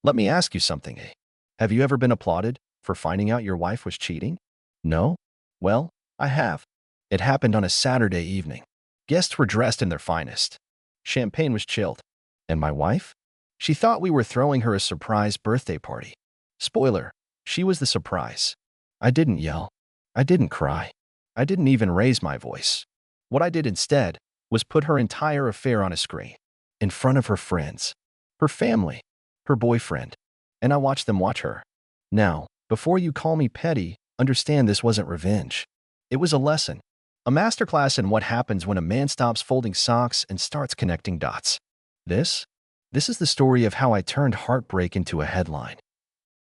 Let me ask you something, eh? Have you ever been applauded for finding out your wife was cheating? No? Well, I have. It happened on a Saturday evening. Guests were dressed in their finest. Champagne was chilled. And my wife? She thought we were throwing her a surprise birthday party. Spoiler, she was the surprise. I didn't yell. I didn't cry. I didn't even raise my voice. What I did instead was put her entire affair on a screen, in front of her friends, her family, her boyfriend, and I watched them watch her. Now, before you call me petty, understand this wasn't revenge. It was a lesson, a masterclass in what happens when a man stops folding socks and starts connecting dots. This? This is the story of how I turned heartbreak into a headline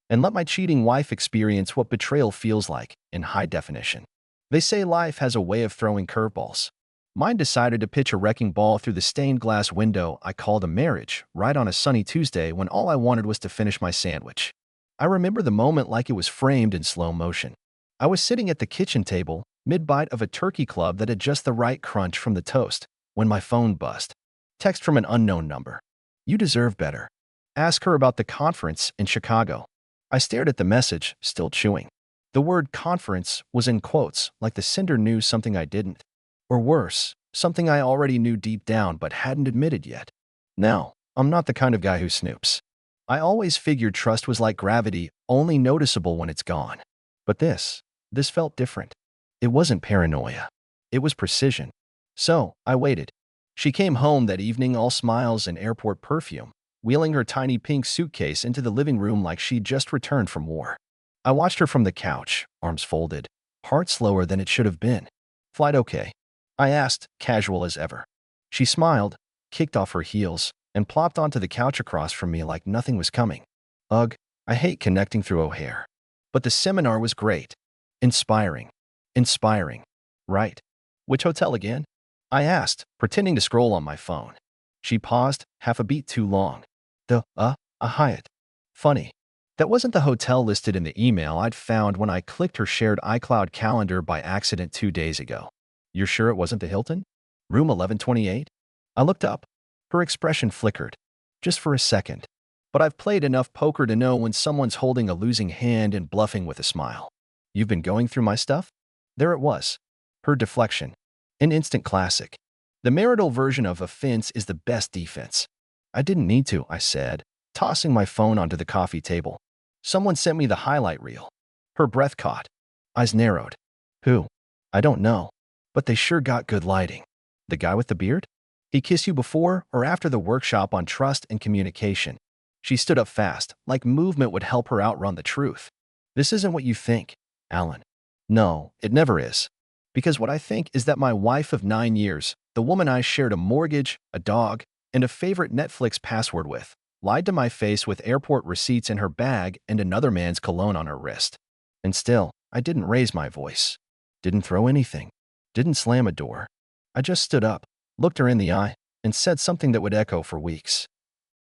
and let my cheating wife experience what betrayal feels like in high definition. They say life has a way of throwing curveballs. Mine decided to pitch a wrecking ball through the stained glass window I called a marriage right on a sunny Tuesday when all I wanted was to finish my sandwich. I remember the moment like it was framed in slow motion. I was sitting at the kitchen table, mid-bite of a turkey club that had just the right crunch from the toast, when my phone buzzed. Text from an unknown number. You deserve better. Ask her about the conference in Chicago. I stared at the message, still chewing. The word conference was in quotes, like the sender knew something I didn't. Or worse, something I already knew deep down but hadn't admitted yet. Now, I'm not the kind of guy who snoops. I always figured trust was like gravity, only noticeable when it's gone. But this felt different. It wasn't paranoia. It was precision. So, I waited. She came home that evening all smiles and airport perfume, wheeling her tiny pink suitcase into the living room like she'd just returned from war. I watched her from the couch, arms folded, heart slower than it should have been. Flight okay? I asked, casual as ever. She smiled, kicked off her heels, and plopped onto the couch across from me like nothing was coming. Ugh, I hate connecting through O'Hare. But the seminar was great. Inspiring. Inspiring. Right. Which hotel again? I asked, pretending to scroll on my phone. She paused, half a beat too long. A Hyatt. Funny. That wasn't the hotel listed in the email I'd found when I clicked her shared iCloud calendar by accident 2 days ago. You're sure it wasn't the Hilton? Room 1128? I looked up. Her expression flickered. Just for a second. But I've played enough poker to know when someone's holding a losing hand and bluffing with a smile. You've been going through my stuff? There it was. Her deflection. An instant classic. The marital version of offense is the best defense. I didn't need to, I said, tossing my phone onto the coffee table. Someone sent me the highlight reel. Her breath caught. Eyes narrowed. Who? I don't know. But they sure got good lighting. The guy with the beard? He kissed you before or after the workshop on trust and communication? She stood up fast, like movement would help her outrun the truth. This isn't what you think, Alan. No, it never is. Because what I think is that my wife of 9 years, the woman I shared a mortgage, a dog, and a favorite Netflix password with, lied to my face with airport receipts in her bag and another man's cologne on her wrist. And still, I didn't raise my voice. Didn't throw anything. Didn't slam a door. I just stood up, looked her in the eye, and said something that would echo for weeks.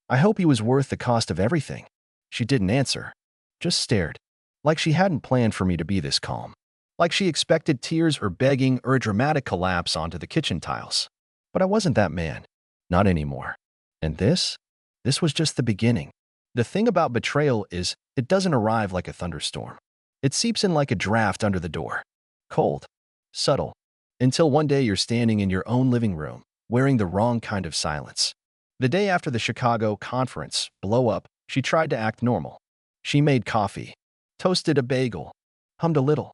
I hope he was worth the cost of everything. She didn't answer. Just stared. Like she hadn't planned for me to be this calm. Like she expected tears or begging or a dramatic collapse onto the kitchen tiles. But I wasn't that man. Not anymore. And this was just the beginning. The thing about betrayal is, it doesn't arrive like a thunderstorm. It seeps in like a draft under the door. Cold. Subtle. Until one day you're standing in your own living room, wearing the wrong kind of silence. The day after the Chicago conference blow up, she tried to act normal. She made coffee, toasted a bagel, hummed a little.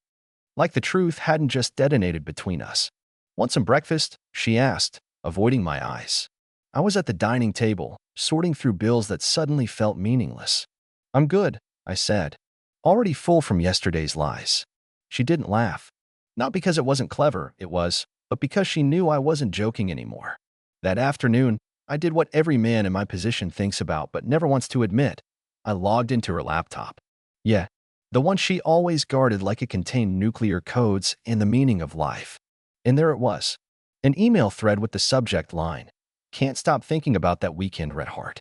Like the truth hadn't just detonated between us. Want some breakfast? She asked, avoiding my eyes. I was at the dining table, sorting through bills that suddenly felt meaningless. I'm good, I said, already full from yesterday's lies. She didn't laugh. Not because it wasn't clever, but because she knew I wasn't joking anymore. That afternoon, I did what every man in my position thinks about but never wants to admit. I logged into her laptop. Yeah, the one she always guarded like it contained nuclear codes and the meaning of life. And there it was. An email thread with the subject line, "Can't stop thinking about that weekend, Red Heart."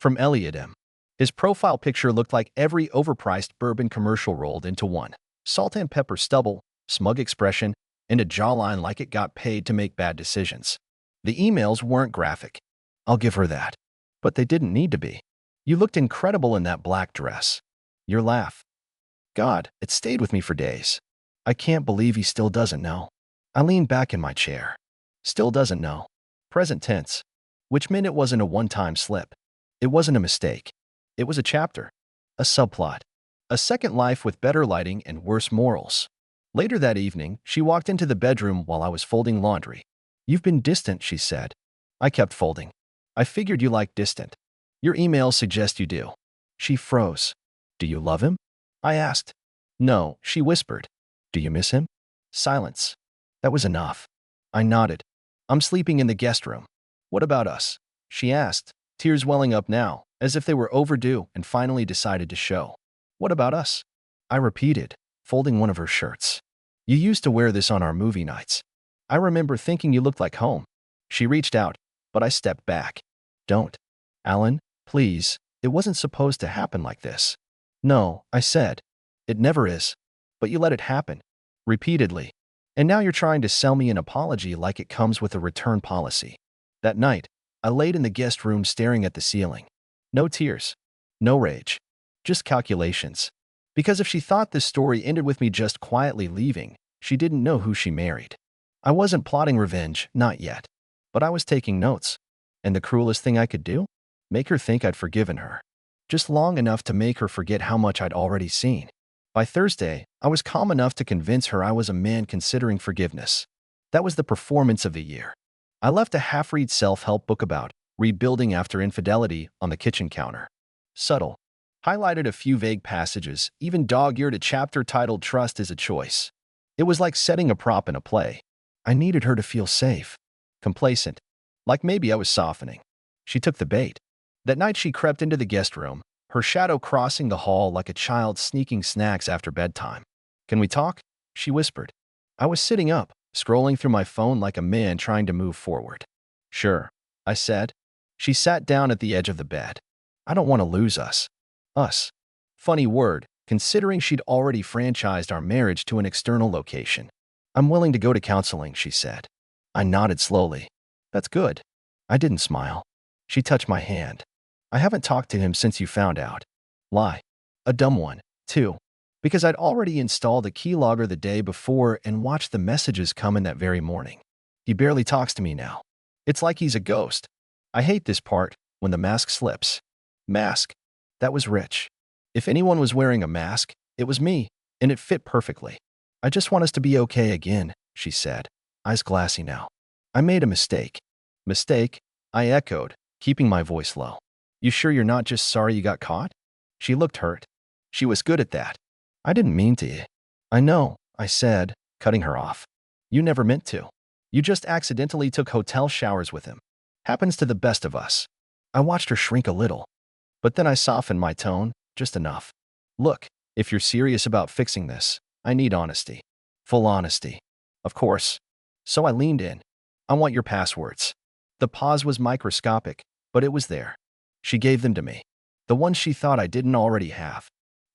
From Elliot M. His profile picture looked like every overpriced bourbon commercial rolled into one. Salt and pepper stubble, smug expression, and a jawline like it got paid to make bad decisions. The emails weren't graphic. I'll give her that. But they didn't need to be. You looked incredible in that black dress. Your laugh. God, it stayed with me for days. I can't believe he still doesn't know. I leaned back in my chair. Still doesn't know. Present tense. Which meant it wasn't a one-time slip. It wasn't a mistake. It was a chapter. A subplot. A second life with better lighting and worse morals. Later that evening, she walked into the bedroom while I was folding laundry. You've been distant, she said. I kept folding. I figured you liked distant. Your emails suggest you do. She froze. Do you love him? I asked. No, she whispered. Do you miss him? Silence. That was enough. I nodded. I'm sleeping in the guest room. What about us? She asked, tears welling up now, as if they were overdue and finally decided to show. What about us? I repeated, folding one of her shirts. You used to wear this on our movie nights. I remember thinking you looked like home. She reached out, but I stepped back. Don't. Alan, please, it wasn't supposed to happen like this. No, I said. It never is. But you let it happen. Repeatedly. And now you're trying to sell me an apology like it comes with a return policy. That night, I laid in the guest room staring at the ceiling. No tears. No rage. Just calculations. Because if she thought this story ended with me just quietly leaving, she didn't know who she married. I wasn't plotting revenge, not yet. But I was taking notes. And the cruelest thing I could do? Make her think I'd forgiven her. Just long enough to make her forget how much I'd already seen. By Thursday, I was calm enough to convince her I was a man considering forgiveness. That was the performance of the year. I left a half-read self-help book about rebuilding after infidelity on the kitchen counter. Subtle. Highlighted a few vague passages, even dog-eared a chapter titled Trust is a Choice. It was like setting a prop in a play. I needed her to feel safe. Complacent. Like maybe I was softening. She took the bait. That night she crept into the guest room, her shadow crossing the hall like a child sneaking snacks after bedtime. Can we talk? She whispered. I was sitting up, scrolling through my phone like a man trying to move forward. Sure, I said. She sat down at the edge of the bed. I don't want to lose us. Us. Funny word, considering she'd already franchised our marriage to an external location. I'm willing to go to counseling, she said. I nodded slowly. That's good. I didn't smile. She touched my hand. I haven't talked to him since you found out. Lie. A dumb one, too. Because I'd already installed a keylogger the day before and watched the messages come in that very morning. He barely talks to me now. It's like he's a ghost. I hate this part, when the mask slips. Mask. That was rich. If anyone was wearing a mask, it was me, and it fit perfectly. I just want us to be okay again, she said, eyes glassy now. I made a mistake. Mistake? I echoed, keeping my voice low. You sure you're not just sorry you got caught? She looked hurt. She was good at that. I didn't mean to. I know, I said, cutting her off. You never meant to. You just accidentally took hotel showers with him. Happens to the best of us. I watched her shrink a little. But then I softened my tone, just enough. Look, if you're serious about fixing this, I need honesty. Full honesty. Of course. So I leaned in. I want your passwords. The pause was microscopic, but it was there. She gave them to me. The ones she thought I didn't already have.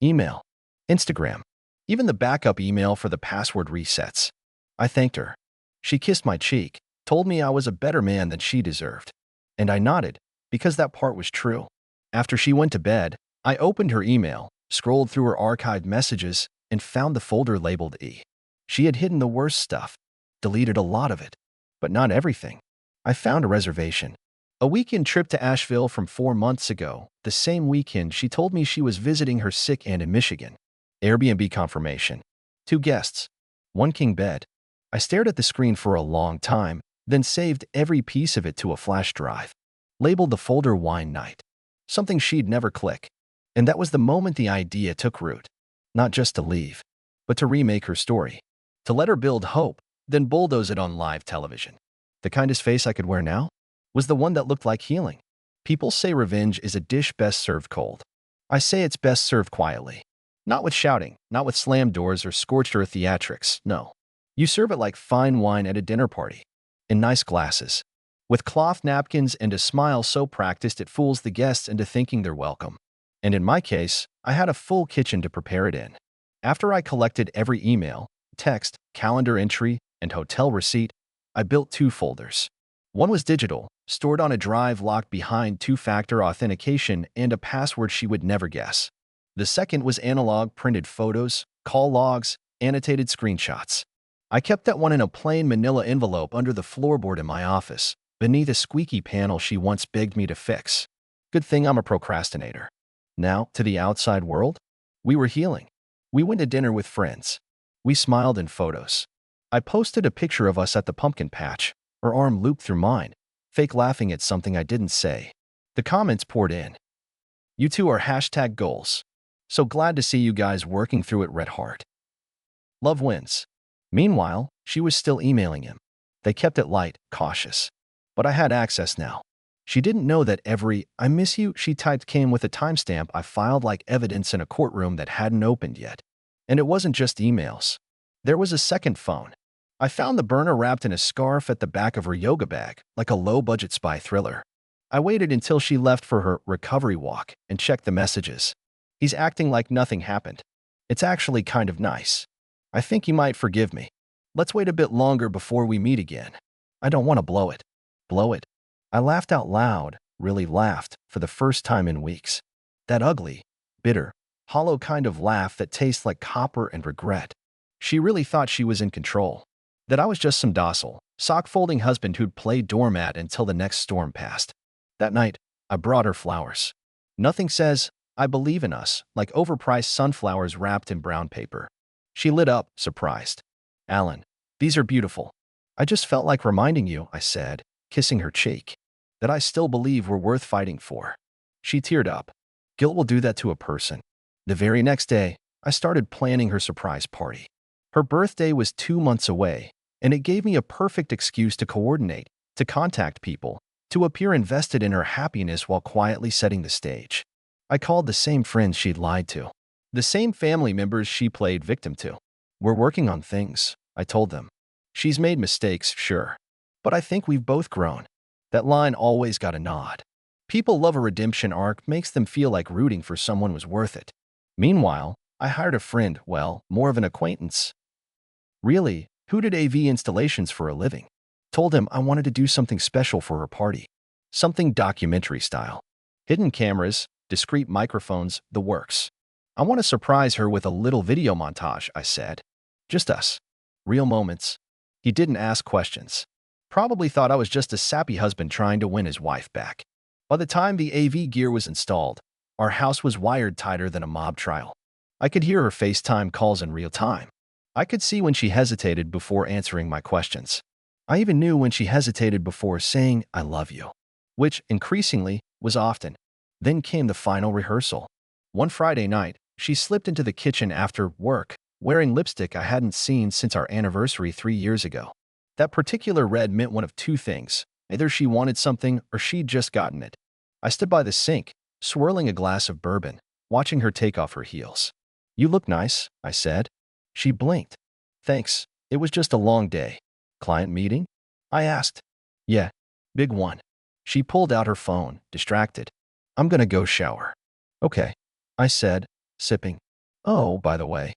Email. Instagram. Even the backup email for the password resets. I thanked her. She kissed my cheek, told me I was a better man than she deserved. And I nodded, because that part was true. After she went to bed, I opened her email, scrolled through her archived messages, and found the folder labeled E. She had hidden the worst stuff, deleted a lot of it, but not everything. I found a reservation. A weekend trip to Asheville from 4 months ago, the same weekend she told me she was visiting her sick aunt in Michigan. Airbnb confirmation. 2 guests. 1 king bed. I stared at the screen for a long time, then saved every piece of it to a flash drive. Labeled the folder Wine Night. Something she'd never click. And that was the moment the idea took root. Not just to leave, but to remake her story. To let her build hope, then bulldoze it on live television. The kindest face I could wear now was the one that looked like healing. People say revenge is a dish best served cold. I say it's best served quietly. Not with shouting, not with slammed doors or scorched earth theatrics, no. You serve it like fine wine at a dinner party. In nice glasses. With cloth napkins and a smile so practiced it fools the guests into thinking they're welcome. And in my case, I had a full kitchen to prepare it in. After I collected every email, text, calendar entry, and hotel receipt, I built 2 folders. One was digital, stored on a drive locked behind two-factor authentication and a password she would never guess. The second was analog, printed photos, call logs, annotated screenshots. I kept that one in a plain manila envelope under the floorboard in my office, beneath a squeaky panel she once begged me to fix. Good thing I'm a procrastinator. Now, to the outside world? We were healing. We went to dinner with friends. We smiled in photos. I posted a picture of us at the pumpkin patch, her arm looped through mine, fake laughing at something I didn't say. The comments poured in. You two are hashtag goals. So glad to see you guys working through it red heart. Love wins. Meanwhile, she was still emailing him. They kept it light, cautious. But I had access now. She didn't know that every "I miss you" she typed came with a timestamp I filed like evidence in a courtroom that hadn't opened yet. And it wasn't just emails. There was a second phone. I found the burner wrapped in a scarf at the back of her yoga bag, like a low-budget spy thriller. I waited until she left for her recovery walk and checked the messages. He's acting like nothing happened. It's actually kind of nice. I think he might forgive me. Let's wait a bit longer before we meet again. I don't want to blow it. Blow it. I laughed out loud, really laughed, for the first time in weeks. That ugly, bitter, hollow kind of laugh that tastes like copper and regret. She really thought she was in control. That I was just some docile, sock-folding husband who'd play doormat until the next storm passed. That night, I brought her flowers. Nothing says, "I believe in us," like overpriced sunflowers wrapped in brown paper. She lit up, surprised. "Alan, these are beautiful. I just felt like reminding you," I said, kissing her cheek, "that I still believe we're worth fighting for." She teared up. Guilt will do that to a person. The very next day, I started planning her surprise party. Her birthday was 2 months away, and it gave me a perfect excuse to coordinate, to contact people, to appear invested in her happiness while quietly setting the stage. I called the same friends she'd lied to, the same family members she played victim to. "We're working on things," I told them. "She's made mistakes, sure. But I think we've both grown." That line always got a nod. People love a redemption arc, makes them feel like rooting for someone was worth it. Meanwhile, I hired a friend, well, more of an acquaintance. Really, who did AV installations for a living. Told him I wanted to do something special for her party. Something documentary style. Hidden cameras, discreet microphones, the works. "I want to surprise her with a little video montage," I said. "Just us. Real moments." He didn't ask questions. Probably thought I was just a sappy husband trying to win his wife back. By the time the AV gear was installed, our house was wired tighter than a mob trial. I could hear her FaceTime calls in real time. I could see when she hesitated before answering my questions. I even knew when she hesitated before saying, "I love you," which, increasingly, was often. Then came the final rehearsal. One Friday night, she slipped into the kitchen after work, wearing lipstick I hadn't seen since our anniversary 3 years ago. That particular red meant one of two things. Either she wanted something or she'd just gotten it. I stood by the sink, swirling a glass of bourbon, watching her take off her heels. "You look nice," I said. She blinked. "Thanks. It was just a long day." "Client meeting?" I asked. "Yeah, big one." She pulled out her phone, distracted. "I'm gonna go shower." "Okay," I said, sipping. "Oh, by the way."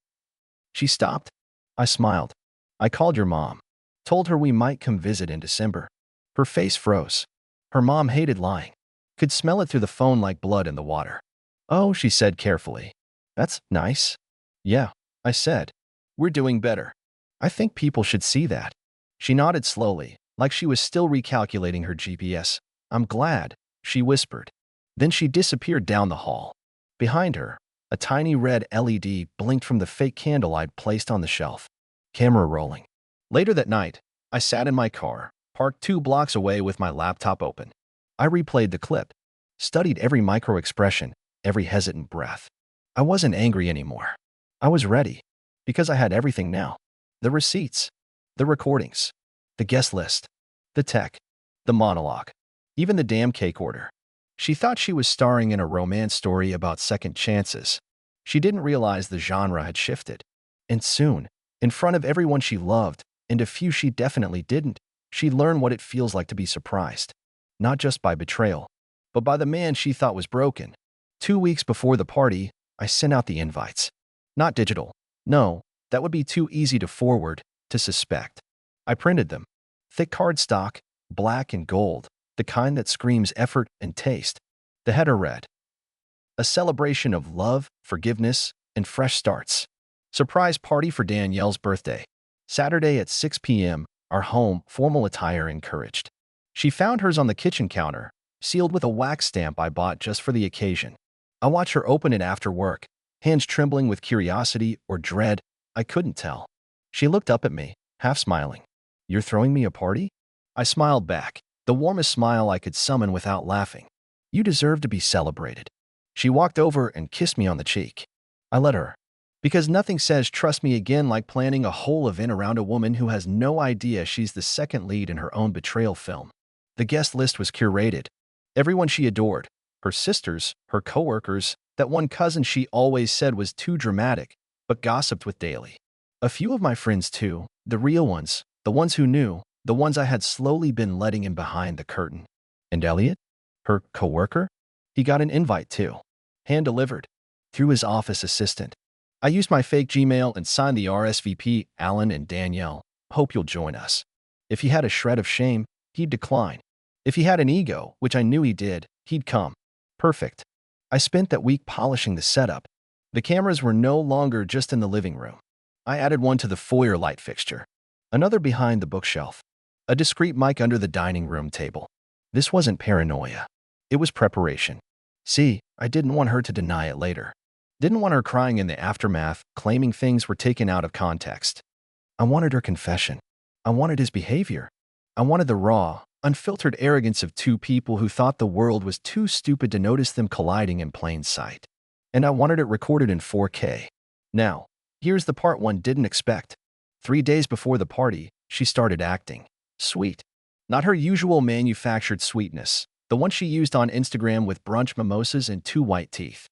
She stopped. I smiled. "I called your mom. Told her we might come visit in December." Her face froze. Her mom hated lying. Could smell it through the phone like blood in the water. "Oh," she said carefully. "That's nice." "Yeah," I said. "We're doing better. I think people should see that." She nodded slowly, like she was still recalculating her GPS. "I'm glad," she whispered. Then she disappeared down the hall. Behind her, a tiny red LED blinked from the fake candle I'd placed on the shelf. Camera rolling. Later that night, I sat in my car, parked 2 blocks away with my laptop open. I replayed the clip, studied every micro-expression, every hesitant breath. I wasn't angry anymore. I was ready, because I had everything now. The receipts, the recordings, the guest list, the tech, the monologue, even the damn cake order. She thought she was starring in a romance story about second chances. She didn't realize the genre had shifted. And soon, in front of everyone she loved, and a few she definitely didn't, she'd learn what it feels like to be surprised. Not just by betrayal, but by the man she thought was broken. 2 weeks before the party, I sent out the invites. Not digital. No, that would be too easy to forward, to suspect. I printed them. Thick cardstock, black and gold, the kind that screams effort and taste. The header read, "A celebration of love, forgiveness, and fresh starts. Surprise party for Danielle's birthday. Saturday at 6 p.m., our home, formal attire encouraged." She found hers on the kitchen counter, sealed with a wax stamp I bought just for the occasion. I watched her open it after work, hands trembling with curiosity or dread. I couldn't tell. She looked up at me, half smiling. "You're throwing me a party?" I smiled back, the warmest smile I could summon without laughing. "You deserve to be celebrated." She walked over and kissed me on the cheek. I let her. Because nothing says trust me again like planning a whole event around a woman who has no idea she's the second lead in her own betrayal film. The guest list was curated. Everyone she adored. Her sisters, her coworkers, that one cousin she always said was too dramatic, but gossiped with daily. A few of my friends too, the real ones, the ones who knew, the ones I had slowly been letting in behind the curtain. And Elliot? Her coworker? He got an invite too. Hand-delivered. Through his office assistant. I used my fake Gmail and signed the RSVP, "Alan and Danielle. Hope you'll join us." If he had a shred of shame, he'd decline. If he had an ego, which I knew he did, he'd come. Perfect. I spent that week polishing the setup. The cameras were no longer just in the living room. I added one to the foyer light fixture, another behind the bookshelf, a discreet mic under the dining room table. This wasn't paranoia. It was preparation. See, I didn't want her to deny it later. Didn't want her crying in the aftermath, claiming things were taken out of context. I wanted her confession. I wanted his behavior. I wanted the raw, unfiltered arrogance of two people who thought the world was too stupid to notice them colliding in plain sight. And I wanted it recorded in 4K. Now, here's the part one didn't expect. 3 days before the party, she started acting sweet. Not her usual manufactured sweetness, the one she used on Instagram with brunch mimosas and 2 white teeth.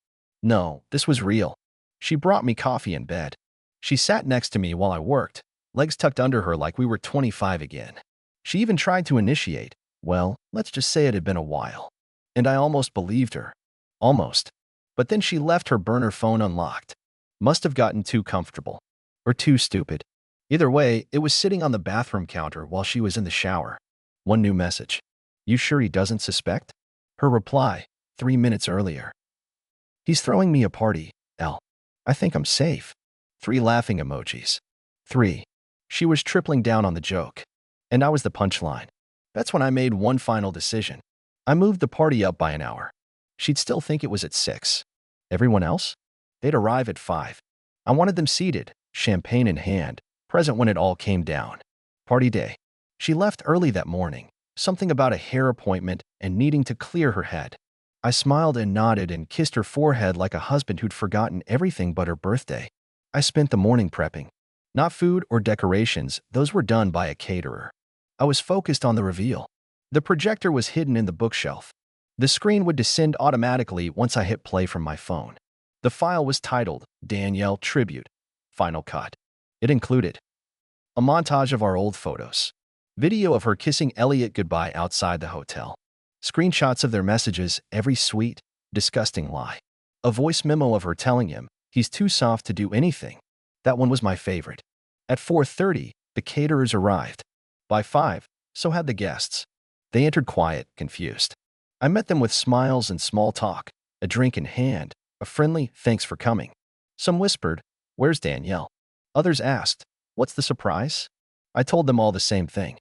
No, this was real. She brought me coffee in bed. She sat next to me while I worked, legs tucked under her like we were 25 again. She even tried to initiate. Well, let's just say it had been a while. And I almost believed her. Almost. But then she left her burner phone unlocked. Must have gotten too comfortable. Or too stupid. Either way, it was sitting on the bathroom counter while she was in the shower. One new message. "You sure he doesn't suspect?" Her reply, 3 minutes earlier. "He's throwing me a party, L. I think I'm safe." 3 laughing emojis. 3. She was tripling down on the joke. And I was the punchline. That's when I made one final decision. I moved the party up by an hour. She'd still think it was at 6. Everyone else? They'd arrive at 5. I wanted them seated, champagne in hand, present when it all came down. Party day. She left early that morning, something about a hair appointment and needing to clear her head. I smiled and nodded and kissed her forehead like a husband who'd forgotten everything but her birthday. I spent the morning prepping. Not food or decorations, those were done by a caterer. I was focused on the reveal. The projector was hidden in the bookshelf. The screen would descend automatically once I hit play from my phone. The file was titled Danielle Tribute, Final Cut. It included a montage of our old photos, video of her kissing Elliot goodbye outside the hotel, screenshots of their messages, every sweet, disgusting lie, a voice memo of her telling him he's too soft to do anything. That one was my favorite. At 4:30, the caterers arrived. By 5, so had the guests. They entered quiet, confused. I met them with smiles and small talk, a drink in hand, a friendly "thanks for coming." Some whispered, "Where's Danielle?" Others asked, "What's the surprise?" I told them all the same thing.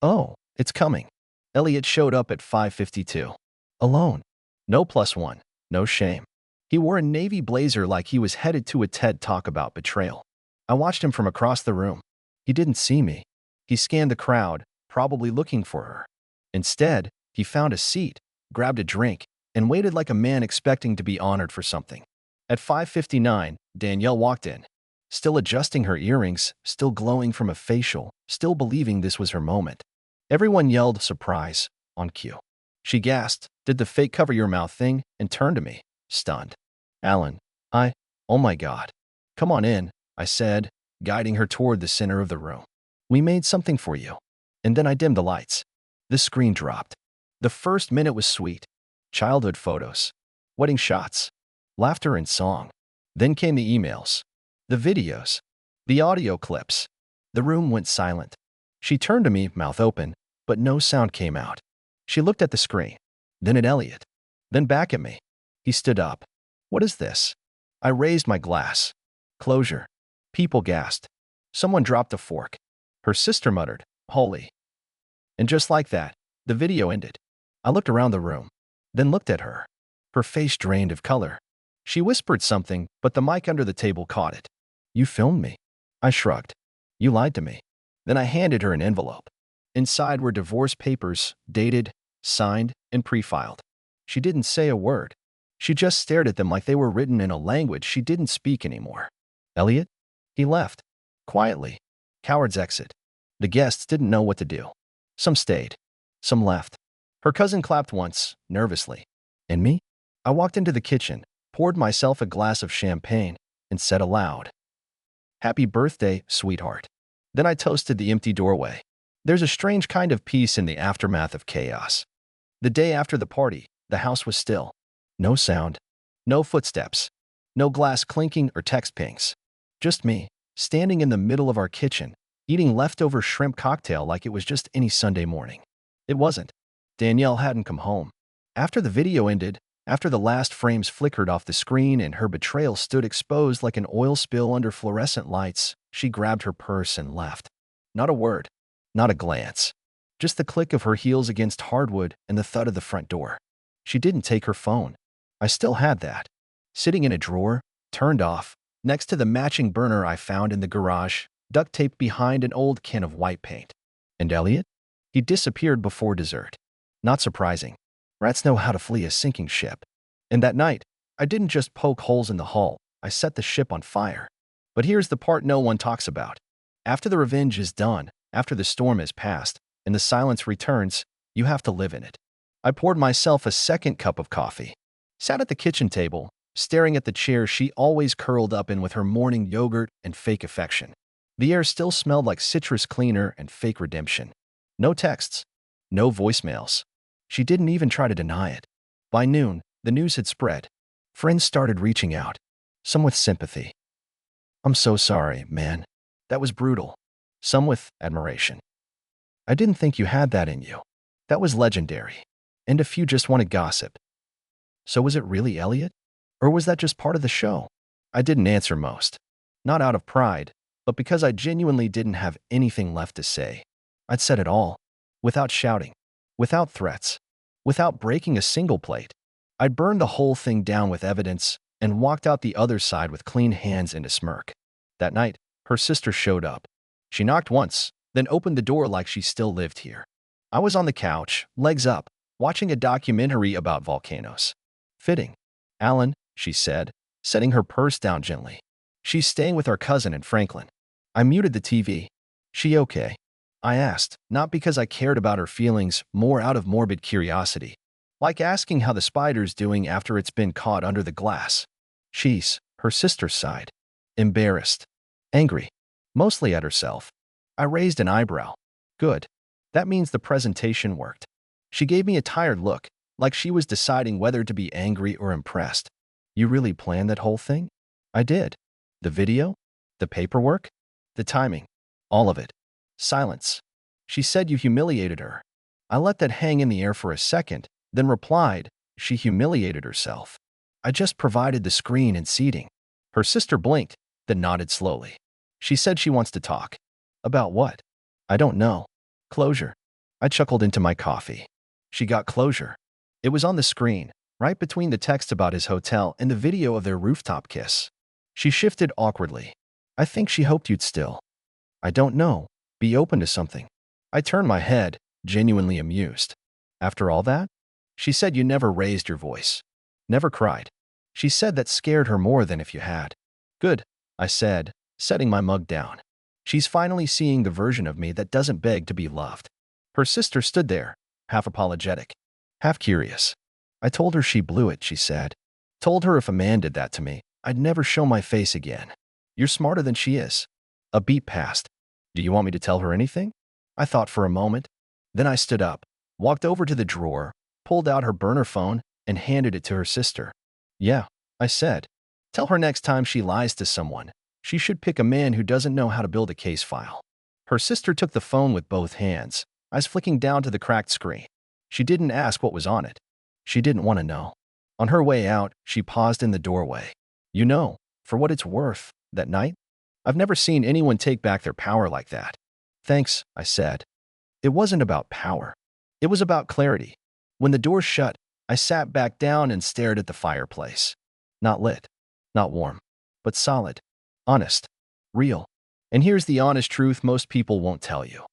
"Oh, it's coming." Elliot showed up at 5:52. Alone. No +1, no shame. He wore a navy blazer like he was headed to a TED Talk about betrayal. I watched him from across the room. He didn't see me. He scanned the crowd, probably looking for her. Instead, he found a seat, grabbed a drink, and waited like a man expecting to be honored for something. At 5:59, Danielle walked in, still adjusting her earrings, still glowing from a facial, still believing this was her moment. Everyone yelled surprise on cue. She gasped, did the fake cover your mouth thing, and turned to me, stunned. "Alan, oh my God. Come on in," I said, guiding her toward the center of the room. "We made something for you." And then I dimmed the lights. The screen dropped. The first minute was sweet. Childhood photos, wedding shots, laughter and song. Then came the emails, the videos, the audio clips. The room went silent. She turned to me, mouth open, but no sound came out. She looked at the screen, then at Elliot, then back at me. He stood up. What is this? I raised my glass. Closure. People gasped. Someone dropped a fork. Her sister muttered, "Holy." And just like that, the video ended. I looked around the room, then looked at her. Her face drained of color. She whispered something, but the mic under the table caught it. "You filmed me." I shrugged. "You lied to me." Then I handed her an envelope. Inside were divorce papers, dated, signed, and pre-filed. She didn't say a word. She just stared at them like they were written in a language she didn't speak anymore. Elliot? He left. Quietly. Cowards exit. The guests didn't know what to do. Some stayed. Some left. Her cousin clapped once, nervously. And me? I walked into the kitchen, poured myself a glass of champagne, and said aloud, "Happy birthday, sweetheart." Then I toasted the empty doorway. There's a strange kind of peace in the aftermath of chaos. The day after the party, the house was still. No sound. No footsteps. No glass clinking or text pings. Just me, standing in the middle of our kitchen, eating leftover shrimp cocktail like it was just any Sunday morning. It wasn't. Danielle hadn't come home. After the video ended, after the last frames flickered off the screen and her betrayal stood exposed like an oil spill under fluorescent lights, she grabbed her purse and left. Not a word. Not a glance. Just the click of her heels against hardwood and the thud of the front door. She didn't take her phone. I still had that. Sitting in a drawer, turned off, next to the matching burner I found in the garage, duct taped behind an old can of white paint. And Elliot? He disappeared before dessert. Not surprising. Rats know how to flee a sinking ship. And that night, I didn't just poke holes in the hull, I set the ship on fire. But here's the part no one talks about. After the revenge is done, after the storm is past, and the silence returns, you have to live in it. I poured myself a second cup of coffee, sat at the kitchen table, staring at the chair she always curled up in with her morning yogurt and fake affection. The air still smelled like citrus cleaner and fake redemption. No texts. No voicemails. She didn't even try to deny it. By noon, the news had spread. Friends started reaching out. Some with sympathy. "I'm so sorry, man. That was brutal." Some with admiration. "I didn't think you had that in you. That was legendary." And a few just wanted gossip. So was it really Elliot? Or was that just part of the show? I didn't answer most. Not out of pride, but because I genuinely didn't have anything left to say. I'd said it all. Without shouting. Without threats. Without breaking a single plate. I'd burned the whole thing down with evidence and walked out the other side with clean hands and a smirk. That night, her sister showed up. She knocked once, then opened the door like she still lived here. I was on the couch, legs up, watching a documentary about volcanoes. "Fitting. Alan," she said, setting her purse down gently. "She's staying with our cousin in Franklin." I muted the TV. "She okay?" I asked, not because I cared about her feelings, more out of morbid curiosity. Like asking how the spider's doing after it's been caught under the glass. "She's," her sister sighed. Embarrassed. Angry. Mostly at herself. I raised an eyebrow. "Good. That means the presentation worked." She gave me a tired look, like she was deciding whether to be angry or impressed. "You really planned that whole thing?" I did. The video? The paperwork? The timing? All of it. Silence. She said you humiliated her. I let that hang in the air for a second, then replied, "She humiliated herself. I just provided the screen and seating." Her sister blinked, then nodded slowly. She said she wants to talk. About what? I don't know. Closure. I chuckled into my coffee. She got closure. It was on the screen, right between the text about his hotel and the video of their rooftop kiss. She shifted awkwardly. "I think she hoped you'd still. I don't know. Be open to something." I turned my head, genuinely amused. "After all that?" She said you never raised your voice. Never cried. She said that scared her more than if you had. "Good," I said, setting my mug down. She's finally seeing the version of me that doesn't beg to be loved. Her sister stood there, half apologetic, half curious. "I told her she blew it," she said. "Told her if a man did that to me, I'd never show my face again." "You're smarter than she is." A beat passed. "Do you want me to tell her anything?" I thought for a moment. Then I stood up, walked over to the drawer, pulled out her burner phone, and handed it to her sister. "Yeah," I said. "Tell her next time she lies to someone, she should pick a man who doesn't know how to build a case file." Her sister took the phone with both hands. eyes flicking down to the cracked screen. She didn't ask what was on it. She didn't want to know. On her way out, she paused in the doorway. You know, for what it's worth, that night, I've never seen anyone take back their power like that. Thanks, I said. It wasn't about power. It was about clarity. When the door shut, I sat back down and stared at the fireplace. Not lit, not warm, but solid, honest, real. And here's the honest truth most people won't tell you.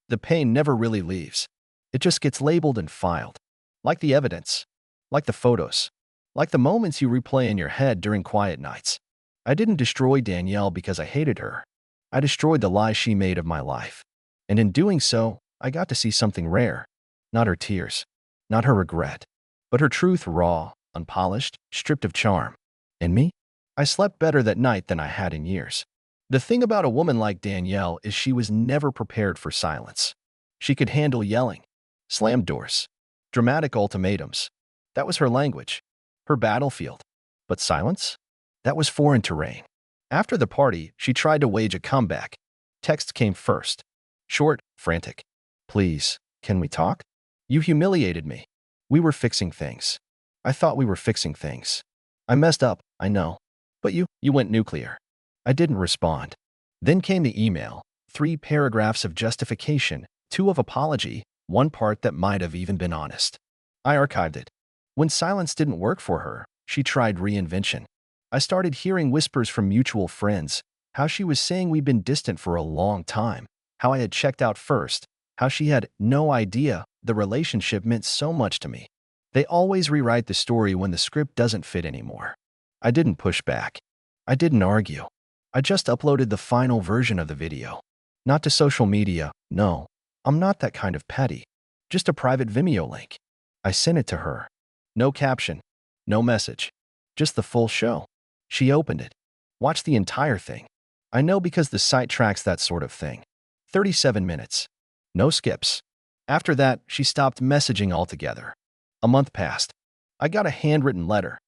The pain never really leaves. It just gets labeled and filed. Like the evidence, like the photos, like the moments you replay in your head during quiet nights. I didn't destroy Danielle because I hated her. I destroyed the lie she made of my life. And in doing so, I got to see something rare. Not her tears, not her regret, but her truth raw, unpolished, stripped of charm. And me? I slept better that night than I had in years. The thing about a woman like Danielle is she was never prepared for silence. She could handle yelling, slam doors, dramatic ultimatums. That was her language, her battlefield. But silence? That was foreign terrain. After the party, she tried to wage a comeback. Text came first. Short, frantic. Please, can we talk? You humiliated me. We were fixing things. I thought we were fixing things. I messed up, I know. But you went nuclear. I didn't respond. Then came the email. 3 paragraphs of justification, 2 of apology, 1 part that might have even been honest. I archived it. When silence didn't work for her, she tried reinvention. I started hearing whispers from mutual friends, how she was saying we'd been distant for a long time, how I had checked out first, how she had no idea the relationship meant so much to me. They always rewrite the story when the script doesn't fit anymore. I didn't push back. I didn't argue. I just uploaded the final version of the video. Not to social media, no. I'm not that kind of petty. Just a private Vimeo link. I sent it to her. No caption. No message. Just the full show. She opened it. Watched the entire thing. I know because the site tracks that sort of thing. 37 minutes. No skips. After that, she stopped messaging altogether. A month passed. I got a handwritten letter.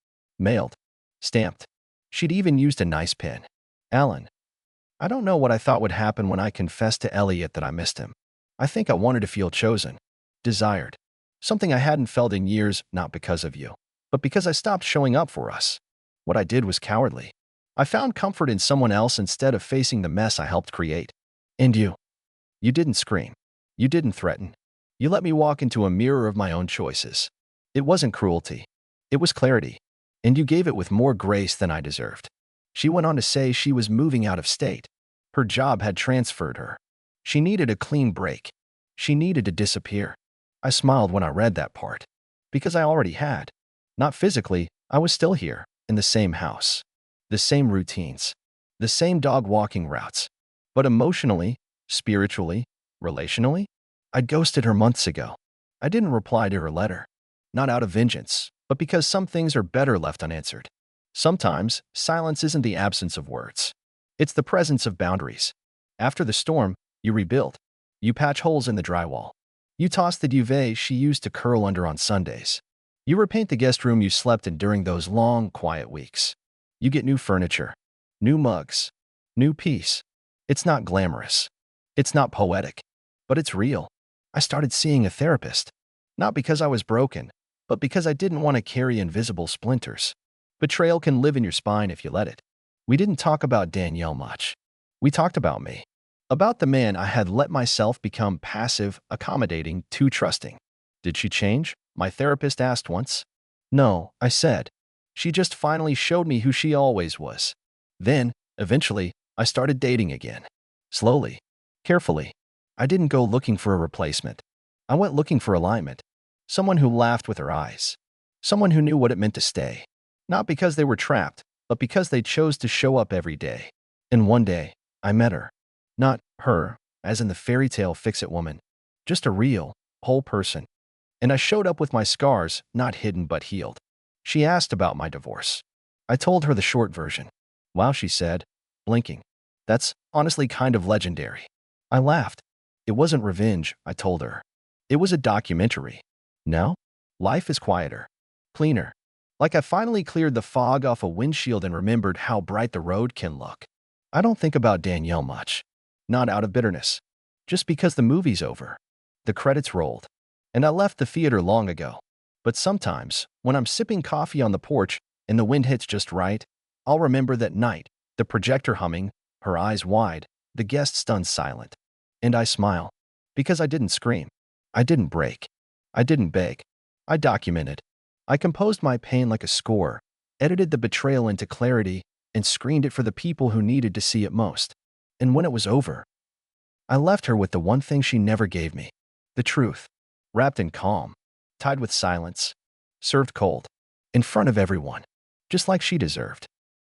Mailed. Stamped. She'd even used a nice pen. Alan. I don't know what I thought would happen when I confessed to Elliot that I missed him. I think I wanted to feel chosen. Desired. Something I hadn't felt in years, not because of you, but because I stopped showing up for us. What I did was cowardly. I found comfort in someone else instead of facing the mess I helped create. And you. You didn't scream. You didn't threaten. You let me walk into a mirror of my own choices. It wasn't cruelty. It was clarity. And you gave it with more grace than I deserved. She went on to say she was moving out of state. Her job had transferred her. She needed a clean break. She needed to disappear. I smiled when I read that part. Because I already had. Not physically, I was still here, in the same house. The same routines. The same dog walking routes. But emotionally, spiritually, relationally, I'd ghosted her months ago. I didn't reply to her letter. Not out of vengeance, but because some things are better left unanswered. Sometimes, silence isn't the absence of words. It's the presence of boundaries. After the storm, you rebuild. You patch holes in the drywall. You toss the duvet she used to curl under on Sundays. You repaint the guest room you slept in during those long, quiet weeks. You get new furniture, new mugs, new peace. It's not glamorous. It's not poetic, but it's real. I started seeing a therapist. Not because I was broken, but because I didn't want to carry invisible splinters. Betrayal can live in your spine if you let it. We didn't talk about Danielle much. We talked about me. About the man I had let myself become passive, accommodating, too trusting. Did she change? My therapist asked once. No, I said. She just finally showed me who she always was. Then, eventually, I started dating again. Slowly. Carefully. I didn't go looking for a replacement. I went looking for alignment. Someone who laughed with her eyes. Someone who knew what it meant to stay. Not because they were trapped, but because they chose to show up every day. And one day, I met her. Not her, as in the fairy tale fix-it woman. Just a real, whole person. And I showed up with my scars, not hidden but healed. She asked about my divorce. I told her the short version. Wow, she said, blinking. That's honestly kind of legendary. I laughed. It wasn't revenge, I told her. It was a documentary. Now, life is quieter, cleaner. Like I finally cleared the fog off a windshield and remembered how bright the road can look. I don't think about Danielle much. Not out of bitterness. Just because the movie's over. The credits rolled, and I left the theater long ago. But sometimes, when I'm sipping coffee on the porch and the wind hits just right, I'll remember that night, the projector humming, her eyes wide, the guest stunned silent. And I smile, because I didn't scream. I didn't break. I didn't beg. I documented. I composed my pain like a score, edited the betrayal into clarity, and screened it for the people who needed to see it most. And when it was over, I left her with the one thing she never gave me, the truth, wrapped in calm, tied with silence, served cold, in front of everyone, just like she deserved.